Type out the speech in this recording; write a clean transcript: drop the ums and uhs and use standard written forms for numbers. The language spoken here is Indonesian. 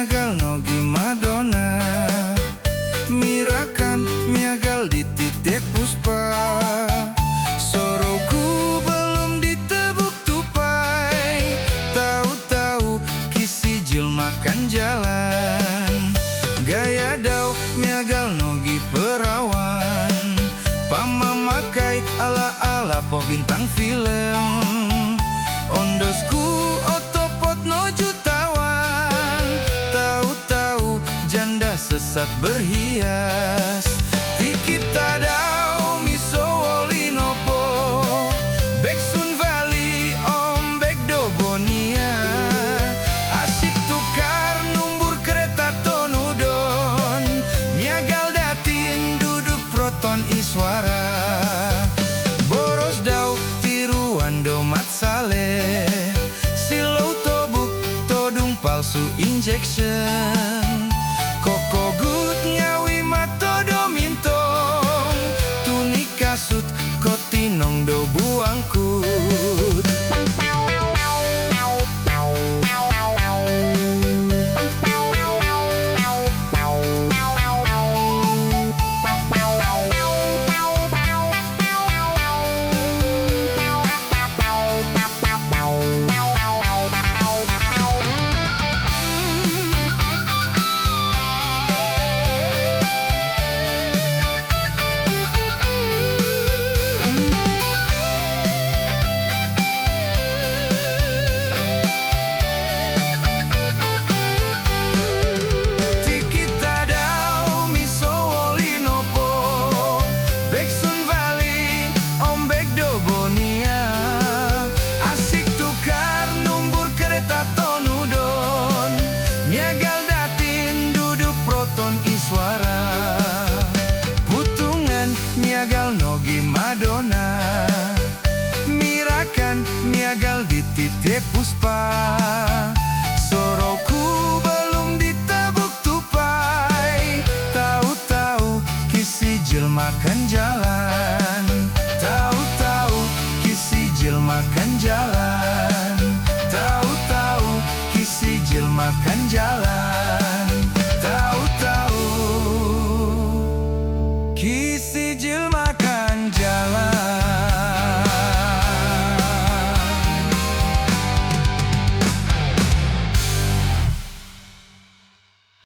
miagal nogi Madonna, mirakan miagal di titik puspa. Soroku belum ditebuk tupai, tahu-tahu kisi jil makan jalan. Gaya dau miagal nogi perawan, pamamakai ala-ala po bintang film. Ondosku otopot no jutawan, tahu-tahu janda sesat berhias. Tikita dau miso wolinopo, bek Sun Valley ombek Dobonia. Asik tukar numbur kereta tonudon, miagal datin duduk proton iswara. Boros dau tiruan domat saleh, silau tobuk todung palsu injection. Koko gut nyawi matodo mintong, tunik kasut kotinong do buangkut. Miagal datin duduk proton iswara, putungan miagal nogi Madonna, mirakan miagal di titik puspa. Soroku belum ditebuk tupai, tahu-tahu kisi jil makan jalan. Tahu-tahu kisi jil makan jalan. Tahu-tahu kisi jil makan jalan.